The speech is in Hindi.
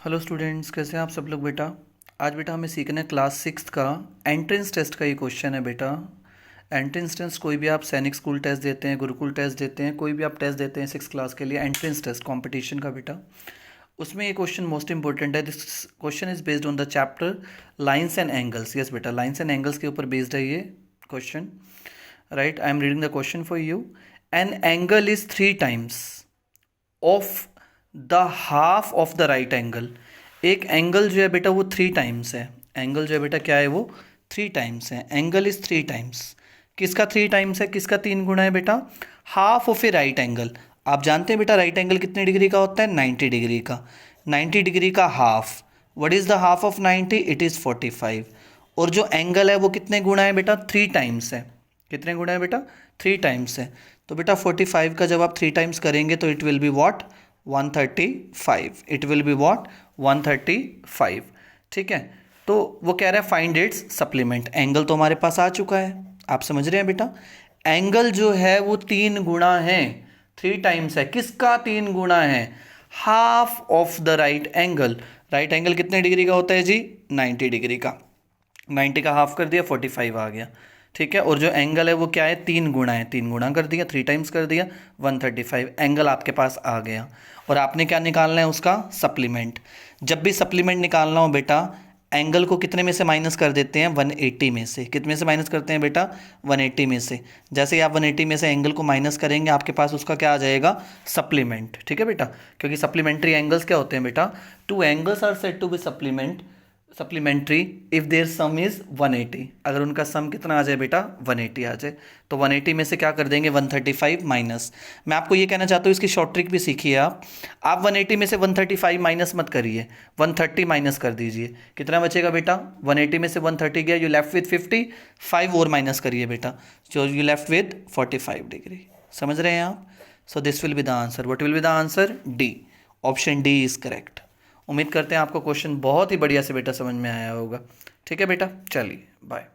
हेलो स्टूडेंट्स, कैसे हैं आप सब लोग बेटा। आज बेटा हमें सीखना है क्लास 6 का एंट्रेंस टेस्ट का ये क्वेश्चन है बेटा। एंट्रेंस टेस्ट कोई भी आप सैनिक स्कूल टेस्ट देते हैं, गुरुकुल टेस्ट देते हैं, कोई भी आप टेस्ट देते हैं 6 क्लास के लिए, एंट्रेंस टेस्ट कंपटीशन का बेटा, उसमें ये क्वेश्चन मोस्ट इंपॉर्टेंट है। This question is based on the chapter lines and angles. Yes बेटा, लाइन्स एंड एंगल्स के ऊपर बेस्ड है ये question. Right, I am reading the question for you. An angle is 3 times of the half of the right angle. एक एंगल जो है बेटा वो 3 टाइम्स है। एंगल जो है बेटा क्या है, वो 3 टाइम्स है। Angle is 3 times. किसका 3 टाइम्स है, किसका 3 गुना है बेटा? Half of A right angle. आप जानते हैं बेटा राइट एंगल कितने डिग्री का होता है? 90 डिग्री का। 90 डिग्री का half, what is the half of 90? It is 45। और जो एंगल है वो कितने गुना है बेटा? 3 टाइम्स है। कितने गुना है बेटा? 3 टाइम्स है। तो बेटा 45 का जब आप 3 टाइम्स करेंगे तो it will be what? 135। It will be what? 135। ठीक है, तो वो कह रहा है फाइंड इट्स सप्लीमेंट। एंगल तो हमारे पास आ चुका है, आप समझ रहे हैं बेटा। एंगल जो है वो 3 गुना है, 3 टाइम्स है। किसका 3 गुना है? Half of the right angle. Right angle कितने डिग्री का होता है जी? 90 डिग्री का। 90 का हाफ कर दिया, 45 आ गया। ठीक है, और जो एंगल है वो क्या है? 3 गुना है। 3 गुना कर दिया, 3 टाइम्स कर दिया, 135 एंगल आपके पास आ गया। और आपने क्या निकालना है? उसका सप्लीमेंट। जब भी सप्लीमेंट निकालना हो बेटा, एंगल को कितने में से माइनस कर देते हैं? 180 में से। कितने में से माइनस करते हैं बेटा? 180 में से। जैसे ही आप 180 में से एंगल को माइनस करेंगे, आपके पास उसका क्या आ जाएगा? सप्लीमेंट। ठीक है बेटा, क्योंकि सप्लीमेंट्री एंगल्स क्या होते हैं बेटा? 2 angles are said to be supplementary if their sum is 180। अगर उनका सम कितना आ जाए बेटा? 180 आ जाए, तो 180 में से क्या कर देंगे? 135 माइनस। मैं आपको ये कहना चाहता हूँ, इसकी शॉर्ट ट्रिक भी सीखिए आप 180 में से 135 माइनस मत करिए, 130 माइनस कर दीजिए। कितना बचेगा बेटा? 180 में से 130 गया, यू लेफ्ट विद 50। 5 और माइनस करिए बेटा, जो यू लेफ्ट विद 45 डिग्री। समझ रहे हैं आप? So this will be the answer. What will be the answer? D. Option D is correct. उम्मीद करते हैं आपको क्वेश्चन बहुत ही बढ़िया से बेटा समझ में आया होगा। ठीक है बेटा, चलिए बाय।